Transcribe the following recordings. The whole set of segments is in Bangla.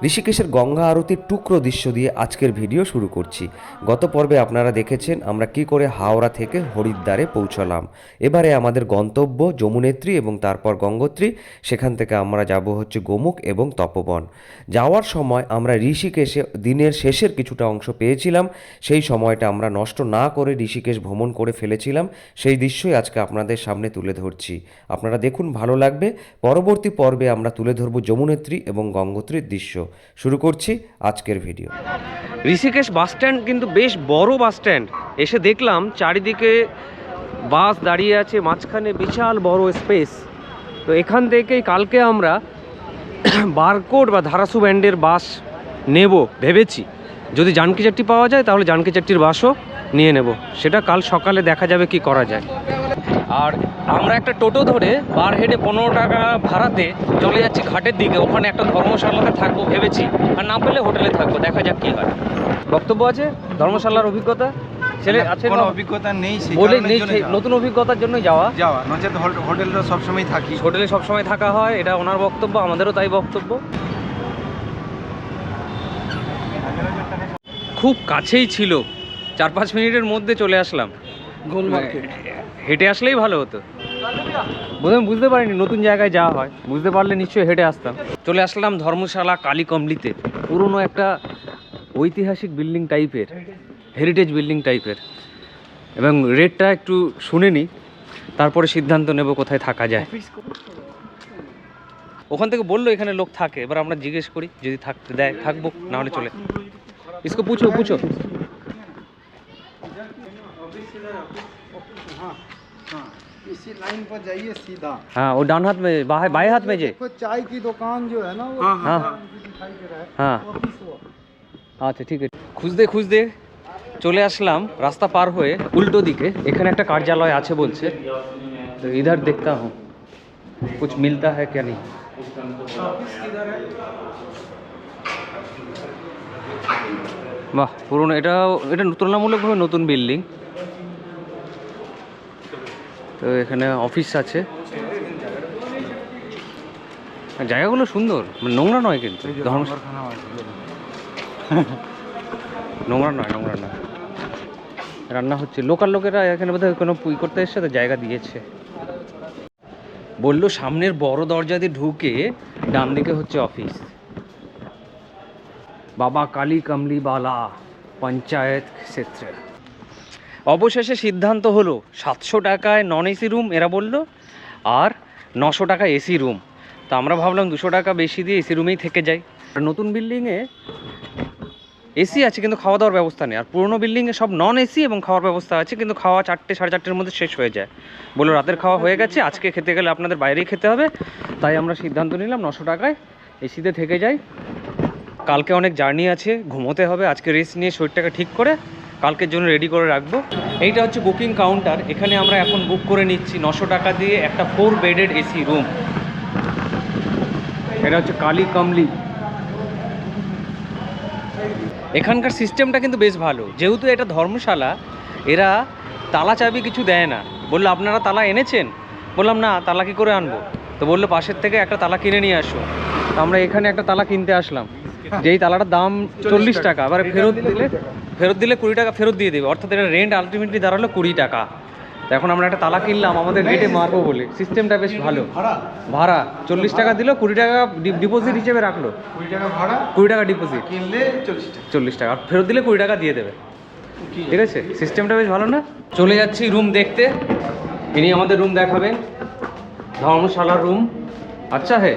ঋষিকেশের গঙ্গা আরতির টুকরো দৃশ্য দিয়ে আজকের ভিডিও শুরু করছি। গত পর্বে আপনারা দেখেছেন আমরা কি করে হাওড়া থেকে হরিদ্বারে পৌঁছালাম। এবারে আমাদের গন্তব্য যমুনেত্রী এবং তারপর গঙ্গোত্রী। সেখান থেকে আমরা যাব হচ্ছে গোমুখ এবং তপোবন। যাওয়ার সময় আমরা ঋষিকেশে দিনের শেষের কিছুটা অংশ পেয়েছিলাম। সেই সময়টা আমরা নষ্ট না করে ঋষিকেশ ভ্রমণ করে ফেলেছিলাম। সেই দৃশ্যই আজকে আপনাদের সামনে তুলে ধরছি। আপনারা দেখুন, ভালো লাগবে। পরবর্তী পর্বে আমরা তুলে ধরব যমুনেত্রী এবং গঙ্গোত্রীর দৃশ্য। শুরু করছি আজকের ভিডিও। ঋষিকেশ বাস স্ট্যান্ড কিন্তু বেশ বড় বাস স্ট্যান্ড। এসে দেখলাম চারিদিকে বাস দাঁড়িয়ে আছে, মাঝখানে বিশাল বড় স্পেস। তো এখান থেকেই কালকে আমরা বারকোট বা ধারাসু ব্যান্ডের বাস নেব ভেবেছি। যদি জানকী চাট্টি পাওয়া যায় তাহলে জানকী চাট্টির বাসও নিয়ে নেব, সেটা কাল সকালে দেখা যাবে কি করা যায়। আর আমরা একটা টোটো ধরে পার হেডে 15 টাকা ভাড়াতে চলে যাচ্ছি ঘাটের দিকে। ওখানে একটা ধর্মশালাতে থাকবো ভেবেছি, আর না পেলে হোটেলে থাকবো, দেখা যাক কি হয়। বক্তব্য আছে ধর্মশালার অভিজ্ঞতা ছেলে আছে? কোনো অভিজ্ঞতা নেই, বলে নেই, নতুন অভিজ্ঞতার জন্য যাওয়া নচেত হোটেলটা সবসময় থাকি, হোটেলে সবসময় থাকা হয়, এটা ওনার বক্তব্য, আমাদেরও তাই বক্তব্য। খুব কাছেই ছিল, 4-5 মিনিটের মধ্যে চলে আসলাম। গোল মার্কেট হেঁটে আসলেই ভালো হতো। বোধহয় বুঝতে পারিনি নতুন জায়গায় যাওয়া হয়, বুঝতে পারলে নিশ্চয়ই হেঁটে আসতাম। চলে আসলাম ধর্মশালা কালীকমলিতে। পুরনো একটা ঐতিহাসিক বিল্ডিং টাইপের, হেরিটেজ বিল্ডিং টাইপের, এবং রেটটা একটু শুনে নিই, তারপরে সিদ্ধান্ত নেব কোথায় থাকা যায়। ওখান থেকে বললো এখানে লোক থাকে, এবার আমরা জিজ্ঞেস করি, যদি থাকতে দেয় থাকবো, না হলে চলে। इसको पूछो पूछो। इसी लाइन पर जाइए सीधा। हाँ, वो डान हाथ में, बाएं हाथ में जे चाय की दुकान जो है ना, वो हाँ दिखाई दे रहा है। हाँ, আচ্ছা ঠিক আছে। খুঁজতে খুঁজতে চলে আসলাম রাস্তা পার হয়ে উল্টো দিকে। এখানে একটা কার্যালয় আছে বলছে, তো ইধার দেখতা হুঁ কুছ মিলতা হ্যায় ক্যা নেই। বাহ, পুরনো, এটা তুলনামূলকভাবে নতুন বিল্ডিং। তো এখানে অফিস আছে, জায়গাগুলো সুন্দর, মানে নোংরা নয় কিন্তু। নোংরা নয় রান্না হচ্ছে। লোকাল লোকেরা এখানে বোধহয় কোনো পুই করতে এসছে, তো জায়গা দিয়েছে। বললো সামনের বড় দরজা দিয়ে ঢুকে ডান দিকে হচ্ছে অফিস। বাবা কালী কমলিবালা পঞ্চায়েত ক্ষেত্র। অবশেষে সিদ্ধান্ত হলো 700 টাকায় নন এসি রুম এরা বললো, আর 900 টাকা এসি রুম। তো আমরা ভাবলাম 200 টাকা বেশি দিয়ে এসি রুমেই থেকে যাই। নতুন বিল্ডিংয়ে এসি আছে কিন্তু খাওয়া দাওয়ার ব্যবস্থা নেই, আর পুরোনো বিল্ডিংয়ে সব নন এসি এবং খাওয়ার ব্যবস্থা আছে, কিন্তু খাওয়া 4টে 4:30-র মধ্যে শেষ হয়ে যায়। বললো রাতের খাওয়া হয়ে গেছে, আজকে খেতে গেলে আপনাদের বাইরেই খেতে হবে। তাই আমরা সিদ্ধান্ত নিলাম 900 টাকায় এসিতে থেকে যাই। কালকে অনেক জার্নি আছে, ঘুমোতে হবে, আজকে রেস্ট নিয়ে শরীরটাকে ঠিক করে কালকের জন্য রেডি করে রাখবো। এইটা হচ্ছে বুকিং কাউন্টার, এখানে আমরা এখন বুক করে নিচ্ছি 900 টাকা দিয়ে একটা 4 বেডেড এসি রুম। এটা হচ্ছে কালী কমলি। এখানকার সিস্টেমটা কিন্তু বেশ ভালো, যেহেতু এটা ধর্মশালা, এরা তালা চাবি কিছু দেয় না। বললো আপনারা তালা এনেছেন? বললাম না, তালা কী করে আনবো। তো বললো পাশের থেকে একটা তালা কিনে নিয়ে আসো। তো আমরা এখানে একটা তালা কিনতে আসলাম, যেই তালাটার দাম 40 টাকা। এবার ফেরত দিলে 20 টাকা ফেরত দিয়ে দেবে, অর্থাৎ এটা রেন্ট আলটিমেটলি দাঁড়ালো 20 টাকা। তো এখন আমরা একটা তালা কিনলাম আমাদের গেটে মারবো বলে। সিস্টেমটা বেশ ভালো। ভাড়া 40 টাকা দিল, 20 টাকা ডিপোজিট হিসেবে রাখলো। 20 টাকা ভাড়া, 20 টাকা ডিপোজিট, কিনলে 40 টাকা, আর ফেরত দিলে 20 টাকা দিয়ে দেবে। ঠিক আছে, সিস্টেমটা বেশ ভালো না? চলে যাচ্ছি রুম দেখতে। ইনি আমাদের রুম দেখাবেন, ধর্মশালার রুম। अच्छा है,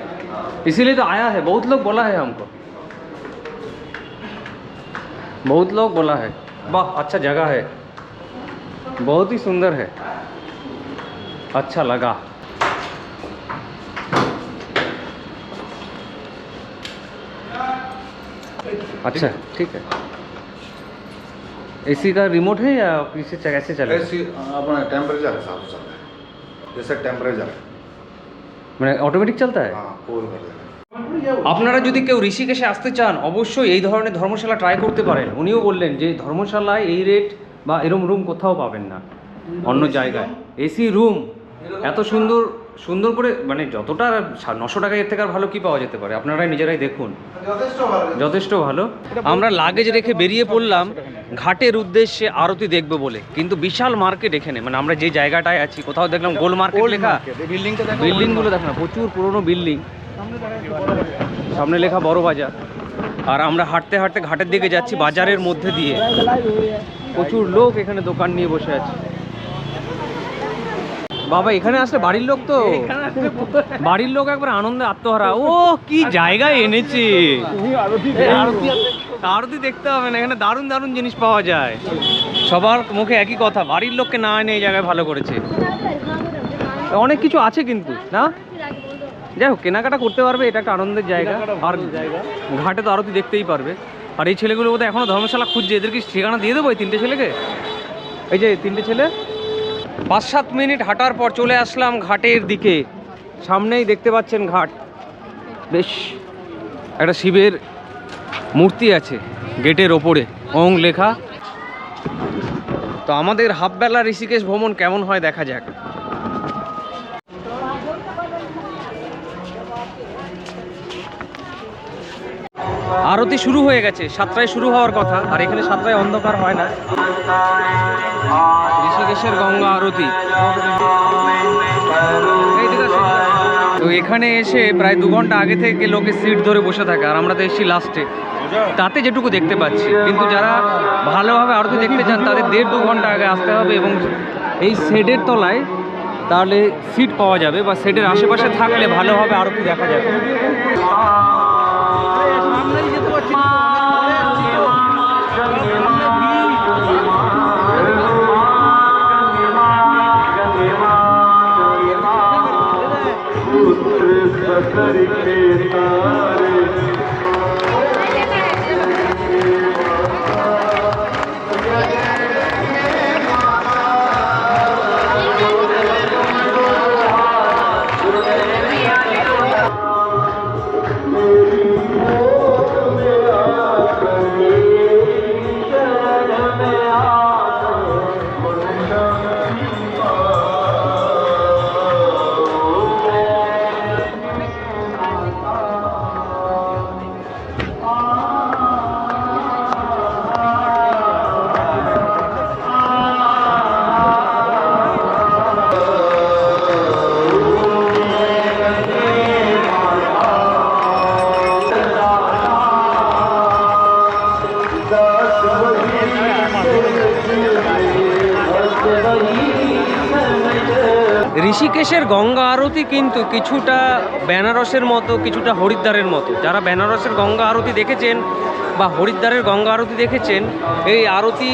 इसीलिए तो आया है। बहुत लोग बोला है हमको, बहुत लोग बोला है। वाह, अच्छा जगह है, बहुत ही सुंदर है, अच्छा लगा। अच्छा ठीक है। एसी का रिमोट है या किसी कैसे चले? एसी अपना टेम्परेचर हिसाब से चलता है, जैसे टेम्परेचर है, মানে অটোমেটিক চলতা है। हाँ कूल कर देगा। আপনারা যদি কেউ ঋষিকেশে আসতে চান অবশ্যই এই ধরনের ধর্মশালা ট্রাই করতে পারেন। উনিও বললেন যে ধর্মশালায় এই রেট বা এরম রুম কোথাও পাবেন না অন্য জায়গায়। এসি রুম, এত সুন্দর সুন্দর করে মানে যতটা 900 টাকা এর থেকে আর ভালো কি পাওয়া যেতে পারে, আপনারাই নিজেরাই দেখুন, যথেষ্ট ভালো। আমরা লাগেজ রেখে বেরিয়ে পড়লাম ঘাটের উদ্দেশ্যে আরতি দেখবে বলে, কিন্তু বিশাল মার্কেট এখানে, মানে আমরা যে জায়গাটায় আছি কোথাও দেখলাম গোল মার্কেট লেখা, বিল্ডিংগুলো দেখো না, প্রচুর পুরনো বিল্ডিং, সামনে লেখা বড় বাজার। আর আমরা হাঁটতে হাঁটতে ঘাটের দিকে যাচ্ছি বাজারের মধ্যে দিয়ে, প্রচুর লোক এখানে দোকান নিয়ে বসে আছে। বাবা এখানে আসলে বাড়ির লোক তো, বাড়ির লোক একবার আনন্দে আত্মহারা, ও কি জায়গায় এনেছে, আরতি দেখতে হবে না, এখানে দারুণ দারুণ জিনিস পাওয়া যায়। সবার মুখে একই কথা, বাড়ির লোককে না এনে এই জায়গায় ভালো করেছে। অনেক কিছু আছে কিন্তু না, যাই হোক কেনাকাটা করতে পারবে, এটা একটা আনন্দের জায়গা। আর ঘাটে তো আরতি দেখতেই পারবে। আর এই ছেলেগুলো বোধহয় এখনো ধর্মশালা খুঁজছে, এদেরকে ঠিকানা দিয়ে দেবো এই 3টে ছেলেকে, এই যে 3টে ছেলে। 5-7 মিনিট হাঁটার পর চলে আসলাম ঘাটের দিকে, সামনেই দেখতে পাচ্ছেন ঘাট, বেশ একটা শিবের মূর্তি আছে গেটের ওপরে, ওং লেখা। তো আমাদের হাফবেলা ঋষিকেশ ভ্রমণ কেমন হয় দেখা যাক। আরতি শুরু হয়ে গেছে, 7টায় শুরু হওয়ার কথা, আর এখানে 7টায় অন্ধকার হয় না। ঋষিকেশের গঙ্গা আরতি, তো এখানে এসে প্রায় 2 ঘন্টা আগে থেকে লোকে সিট ধরে বসে থাকে, আর আমরা তো এসেছি লাস্টে, তাতে যেটুকু দেখতে পাচ্ছি। কিন্তু যারা ভালোভাবে আরতি দেখতে চান তাদের 1.5-2 ঘন্টা আগে আসতে হবে, এবং এই শেডের তলায় তাহলে সিট পাওয়া যাবে, বা শেডের আশেপাশে থাকলে ভালোভাবে আরতি দেখা যাবে। ঋষিকেশের গঙ্গা আরতি কিন্তু কিছুটা বেনারসের মতো, কিছুটা হরিদ্বারের মতো। যারা বেনারসের গঙ্গা আরতি দেখেছেন বা হরিদ্বারের গঙ্গা আরতি দেখেছেন, এই আরতি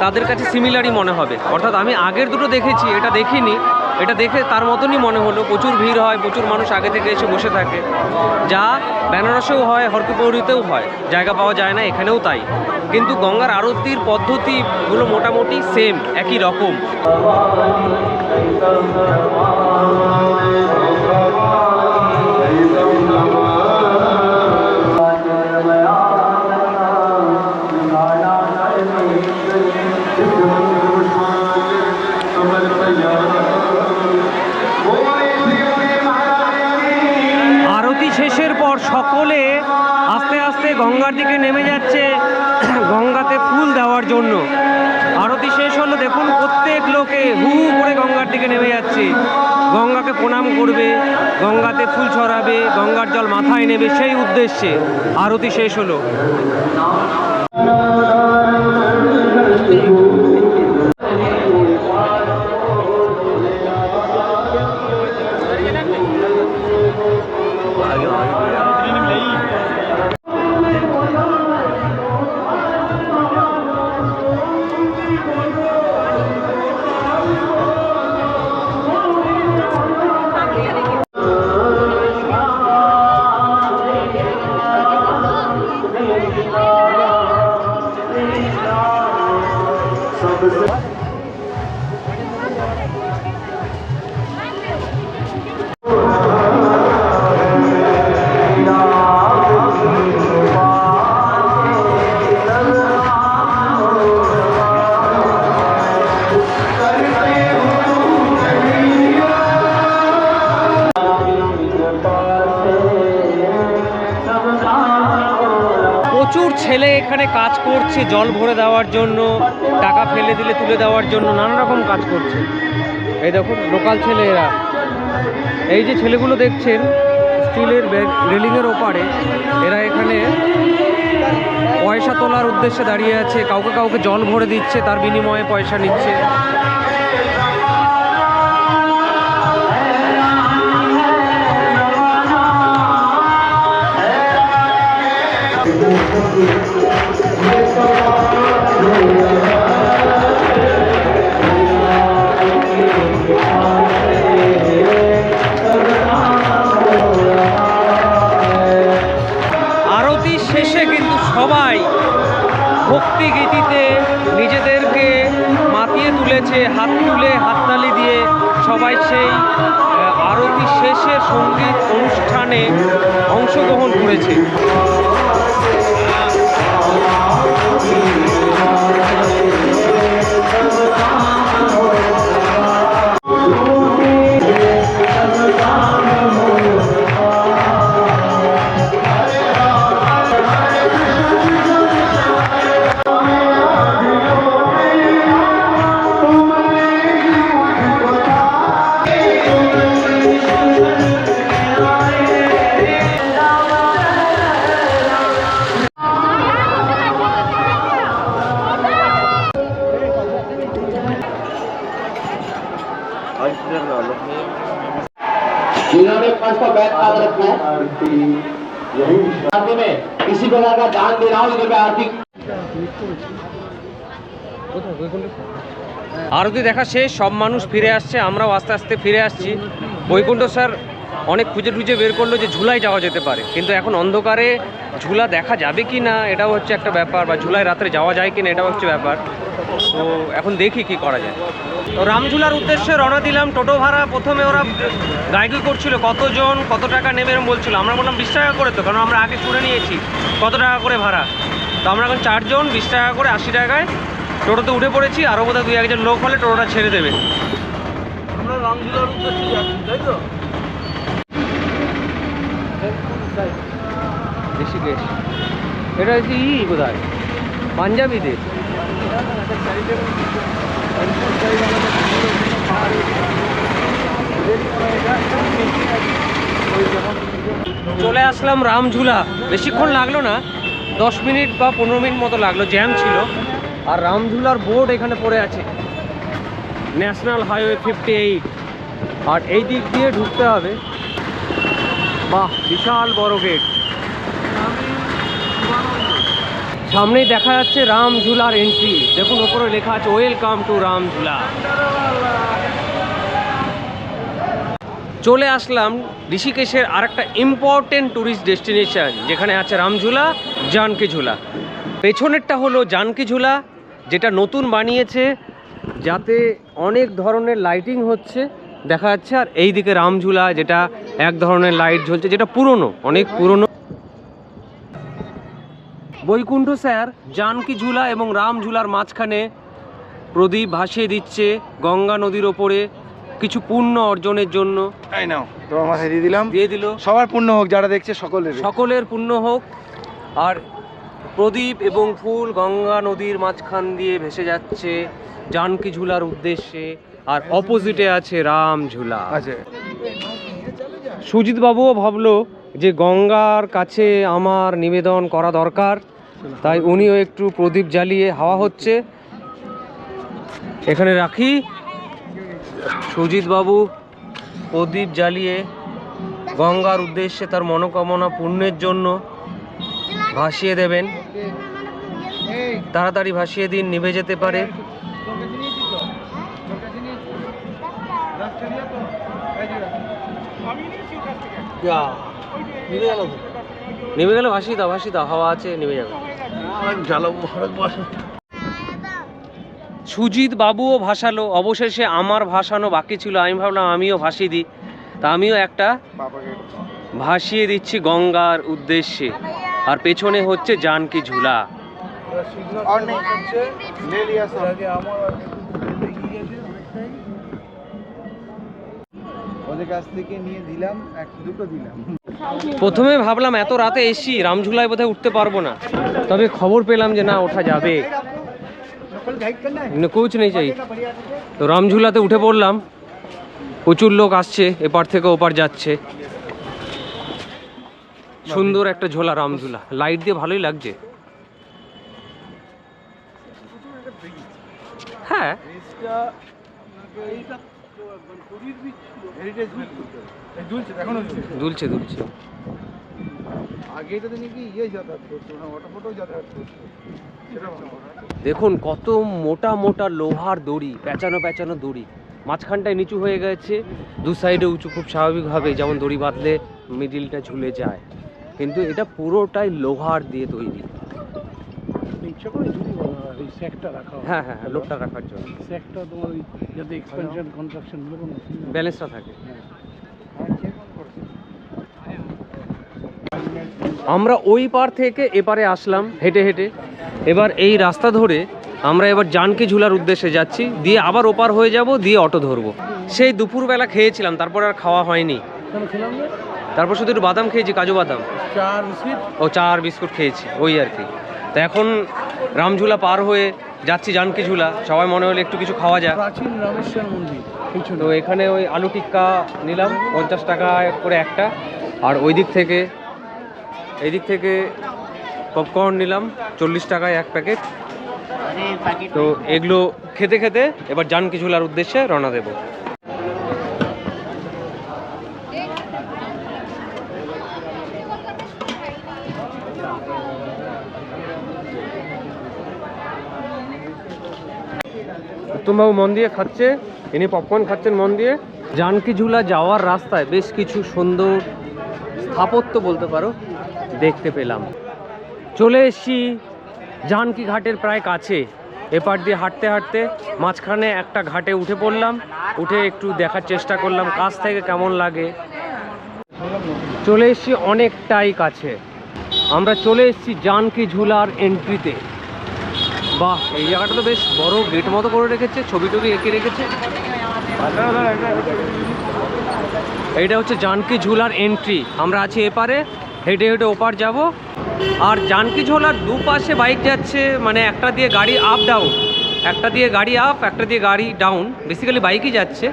তাদের কাছে সিমিলারই মনে হবে। অর্থাৎ আমি আগের দুটো দেখেছি, এটা দেখিনি, এটা দেখে তার মতনই মনে হলো। প্রচুর ভিড় হয়, প্রচুর মানুষ আগে থেকে এসে বসে থাকে, যা বেনারসেও হয়, হরকিপৌরিতেও হয়, জায়গা পাওয়া যায় না, এখানেও তাই। কিন্তু গঙ্গার আরতির পদ্ধতিগুলো মোটামুটি সেম, একই রকম। আরতি শেষের পর সকলে আস্তে আস্তে গঙ্গার দিকে নেমে যাচ্ছে গঙ্গাতে ফুল দেওয়ার জন্য। আরতি শেষ হলো, দেখুন প্রত্যেক লোকে হু হু করে গঙ্গার দিকে নেমে যাচ্ছে, গঙ্গাকে প্রণাম করবে, গঙ্গাতে ফুল ছড়াবে, গঙ্গার জল মাথায় নেবে, সেই উদ্দেশ্যে আরতি শেষ হলো। প্রচুর ছেলে এখানে কাজ করছে, জল ভরে দেওয়ার জন্য, টাকা ফেলে দিলে তুলে দেওয়ার জন্য নানা রকম কাজ করছে। এই দেখুন লোকাল ছেলে এরা। এই যে ছেলেগুলো দেখছেন স্টিলের রেলিংয়ের ওপারে, এরা এখানে পয়সা তোলার উদ্দেশ্যে দাঁড়িয়ে আছে। কাউকে কাউকে জল ভরে দিচ্ছে, তার বিনিময়ে পয়সা নিচ্ছে। আরতি শেষে কিন্তু সবাই ভক্তি গীতিতে নিজেদেরকে মাতিয়ে তুলেছে, হাত তুলে হাততালি দিয়ে সবাই সেই আরতি শেষের সঙ্গীত অনুষ্ঠানে অংশগ্রহণ করেছে। जिन्होंने फर्श पर बैठ कर रखा है आरती में किसी प्रकार का दान दे रहा हूँ इधर पे आरती। আরতি দেখা শেষ, সব মানুষ ফিরে আসছে, আমরাও আস্তে আস্তে ফিরে আসছি। বৈকুণ্ঠ স্যার অনেক খুঁজে টুজে বের করলো যে ঝুলায় যাওয়া যেতে পারে, কিন্তু এখন অন্ধকারে ঝুলা দেখা যাবে কি না এটাও হচ্ছে একটা ব্যাপার, বা ঝুলায় রাত্রে যাওয়া যায় কি না এটাও হচ্ছে ব্যাপার। তো এখন দেখি কি করা যায়। তো রামঝুলার উদ্দেশ্যে রওনা দিলাম। টোটো ভাড়া প্রথমে ওরা গাইগুই করছিল, কতজন কত টাকা নেবে এরকম বলছিল। আমরা বললাম 20 টাকা করে, তো কারণ আমরা আগে শুনে নিয়েছি কত টাকা করে ভাড়া। তো আমরা এখন 4 জন 20 টাকা করে 80 টাকায় টোটোতে উঠে পড়েছি। আরও বোধহয় 2-1 জন লোক হলে টোটোটা ছেড়ে দেবে। আমরা রামঝুলার উদ্দেশ্যে যাচ্ছি, তাই তো? ঋষিকেশ, এটা হচ্ছে কোথায় পাঞ্জাবিদের। চলে আসলাম রামঝুলা। বেশিক্ষণ লাগলো না, 10 মিনিট বা 15 মিনিট মতো লাগলো, জ্যাম ছিল। আর রামঝুলার বোর্ড এখানে পড়ে আছে, ন্যাশনাল হাইওয়ে 58। আর এই দিক দিয়ে ঢুকতে হবে। বাহ, বিশাল বড় গেট। সামনেই দেখা যাচ্ছে রামঝুলার এন্ট্রি। দেখুন ওপরে লেখা আছে ওয়েলকাম টু রামঝুলা। চলে আসলাম ঋষিকেশের আরেকটা ইম্পর্টেন্ট ট্যুরিস্ট ডেস্টিনেশন, যেখানে আছে রামঝুলা, জানকী ঝুলা। পেছনেরটা হলো জানকী ঝুলা, যেটা নতুন বানিয়েছে, যাতে অনেক ধরনের লাইটিং হচ্ছে দেখা যাচ্ছে। আর এই দিকে রামঝুলা, যেটা এক ধরনের লাইট জ্বলছে, যেটা পুরনো, অনেক পুরনো। বৈকুণ্ঠ স্যার জানকী ঝুলা এবং রামঝুলার মাঝখানে প্রদীপ ভাসিয়ে দিচ্ছে গঙ্গা নদীর ওপরে কিছু পুণ্য অর্জনের জন্য। এই নাও তোমার মাথায় দিয়ে দিলাম, দিয়ে দিল। সবার পূর্ণ হোক, যারা দেখছে সকলের পুণ্য হোক। আর প্রদীপ এবং ফুল গঙ্গা নদীর মাঝখান দিয়ে ভেসে যাচ্ছে জানকী ঝুলার উদ্দেশ্যে। আর অপোজিটে আছে রামঝুলা। আচ্ছা, সুজিত বাবুও ভাবলো যে গঙ্গার কাছে আমার নিবেদন করা দরকার, তাই উনিও একটু প্রদীপ জ্বালিয়ে, হাওয়া হচ্ছে এখানে রাখি। সুজিত বাবু প্রদীপ জ্বালিয়ে গঙ্গার উদ্দেশ্যে তার মনোকামনা পূর্ণের জন্য ভাসিয়ে দেবেন। তাড়াতাড়ি ভাসিয়ে দিন, নিভে যেতে পারে। নেমে গেল, ভাসিয়ে দাও, ভাসিয়ে দাও, হাওয়া আছে, নেমে যাবে। সুজিত বাবুও ভাসালো। অবশেষে আমার ভাসানো বাকি ছিল, আমি ভাবলাম আমিও ভাসিয়ে দিই। তা আমিও একটা ভাসিয়ে দিচ্ছি গঙ্গার উদ্দেশ্যে। আর পেছনে হচ্ছে জানকী ঝুলা। ওদের কাছ থেকে নিয়ে দিলাম, 1-2 দিলাম। প্রথমে ভাবলাম এত রাতে এসছি রামঝুলায় বোধহয় উঠতে পারবো না, তবে খবর পেলাম যে না ওঠা যাবে, কোচ নেই চাই। তো রামঝুলাতে উঠে পড়লাম, প্রচুর লোক আসছে, এপার থেকে ওপার যাচ্ছে। সুন্দর একটা ঝোলা রামঝুলা, লাইট দিয়ে ভালোই লাগছে। হ্যাঁ দুলছে দুলছে। आगे तो नहीं कि ये ज्यादा वाटर फोटो ज्यादा দেখুন কত মোটা মোটা লোহার দড়ি, পেঁচানো পেঁচানো দড়ি, মাঝখানটায় নিচু হয়ে গেছে, দু সাইডে উঁচু, খুব স্বাভাবিকভাবে যেমন দড়ি বাঁধলে মিডিলটা ঝুলে যায়, কিন্তু এটা পুরোটাই লোহার দিয়ে তৈরি। হ্যাঁ হ্যাঁ হ্যাঁ, লোকটা রাখার জন্য, যাতে এক্সপেনশন কনস্ট্রাকশন ব্যালেন্সটা থাকে। আমরা ওই পার থেকে এপারে আসলাম হেঁটে হেঁটে, এবার এই রাস্তা ধরে আমরা এবার জানকি ঝুলার উদ্দেশ্যে যাচ্ছি, দিয়ে আবার ওপার হয়ে যাব, দিয়ে অটো ধরবো। সেই দুপুরবেলা খেয়েছিলাম, তারপর আর খাওয়া হয়নি, তারপর শুধু একটু বাদাম খেয়েছি, কাজু বাদাম, ও চা আর বিস্কুট খেয়েছি, ওই আর কি। তো এখন রামঝুলা পার হয়ে যাচ্ছি জানকি ঝুলা, সবাই মনে হলো একটু কিছু খাওয়া যায়। প্রাচীন রামেশ্বর মন্দির তো এখানে ওই আলু টিক্কা নিলাম 50 টাকা করে একটা, আর ওই দিক থেকে এই দিক থেকে পপকর্ন নিলাম 40 টাকায় এক প্যাকেট। তো এগুলো খেতে খেতে এবার জানকি ঝুলার উদ্দেশ্যে রওনা দেব। উত্তমবাবু মন দিয়ে খাচ্ছে, ইনি পপকর্ন খাচ্ছেন মন দিয়ে। জানকি ঝুলা যাওয়ার রাস্তায় বেশ কিছু সুন্দর স্থাপত্য বলতে পারো দেখতে পেলাম। চলে এসছি জানকি ঘাটের প্রায় কাছে, এপার দিয়ে হাঁটতে হাঁটতে মাঝখানে একটা ঘাটে উঠে পড়লাম, উঠে একটু দেখার চেষ্টা করলাম কাছ থেকে কেমন লাগে। চলে এসছি অনেকটাই কাছে, আমরা চলে এসছি জানকি ঝুলার এন্ট্রিতে। বাহ, এই জায়গাটা তো বেশ বড় গেট মতো করে রেখেছে, ছবি টবি এঁকে রেখেছে। এইটা হচ্ছে জানকি ঝুলার এন্ট্রি, আমরা আছি এপারে, হেঁটে হেঁটে ওপার যাব। আর জানকি ঝোলার দুপাশে বাইক যাচ্ছে, মানে একটা দিয়ে গাড়ি আপ ডাউন, একটা দিয়ে গাড়ি আপ, একটা দিয়ে গাড়ি ডাউন, বেসিক্যালি বাইকই যাচ্ছে।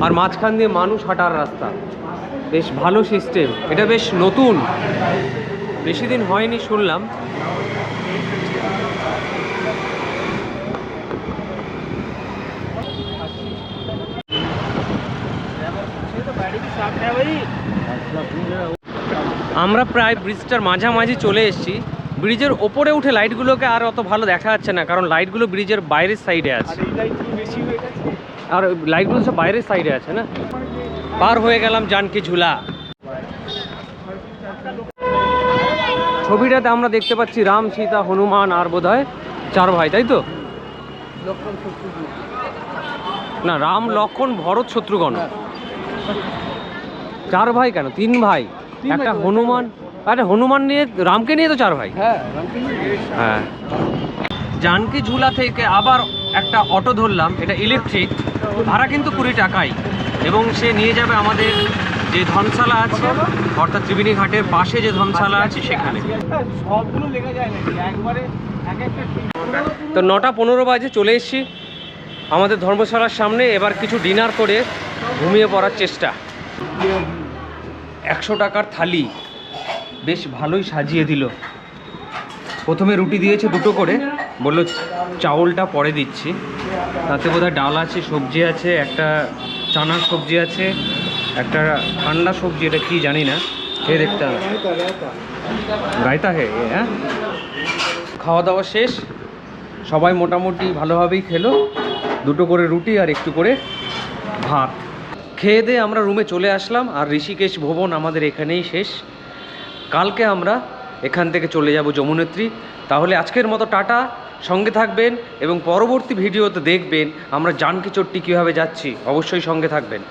আর মাঝখান দিয়ে মানুষ হাঁটার রাস্তা, বেশ ভালো সিস্টেম। এটা বেশ নতুন, বেশি দিন হয়নি শুনলাম। আমরা প্রায় ব্রিজটার মাঝামাঝি চলে এসেছি। ব্রিজের ওপরে উঠে লাইটগুলোকে আর অত ভালো দেখা যাচ্ছে না, কারণ লাইটগুলো ব্রিজের বাইরের সাইডে আছে, আর লাইটগুলো সব বাইরের সাইডে আছে না। পার হয়ে গেলাম জানকি ঝুলা। ছবিটাতে আমরা দেখতে পাচ্ছি রাম, সীতা, হনুমান আর বোধহয় 4 ভাই, তাই তো? না, রাম, লক্ষণ, ভরত, শত্রুঘ্ন। 4 ভাই কেন, 3 ভাই, একটা হনুমান। আরে হনুমান নিয়ে, রামকে নিয়ে তো 4 ভাই। হ্যাঁ। জানকি ঝুলা থেকে আবার একটা অটো ধরলাম, এটা ইলেকট্রিক, ভাড়া কিন্তু 20 টাকাই, এবং সে নিয়ে যাবে আমাদের যে ধর্মশালা আছে, অর্থাৎ ত্রিবেণী ঘাটের পাশে যে ধর্মশালা আছে সেখানে। তো 9:15 বাজে চলে এসেছি আমাদের ধর্মশালার সামনে। এবার কিছু ডিনার করে ঘুমিয়ে পড়ার চেষ্টা। 100 টাকার থালি, বেশ ভালোই সাজিয়ে দিল। প্রথমে রুটি দিয়েছে 2টো করে, বললো চাউলটা পরে দিচ্ছি। তাতে বোধহয় ডাল আছে, সবজি আছে, একটা চানার সবজি আছে, একটা ঠান্ডা সবজি, এটা কি জানি না, খেয়ে দেখতে হবে। রায়তা হে, হ্যাঁ। খাওয়া দাওয়া শেষ, সবাই মোটামুটি ভালোভাবেই খেলো। 2টো করে রুটি আর একটু করে ভাত খেয়ে দিয়ে আমরা রুমে চলে আসলাম। আর ঋষিকেশ ভবন আমাদের এখানেই শেষ। কালকে আমরা এখান থেকে চলে যাব যমুনেত্রী। তাহলে আজকের মতো টাটা, সঙ্গে থাকবেন এবং পরবর্তী ভিডিওতে দেখবেন আমরা জানকি চট্টি কীভাবে যাচ্ছি, অবশ্যই সঙ্গে থাকবেন।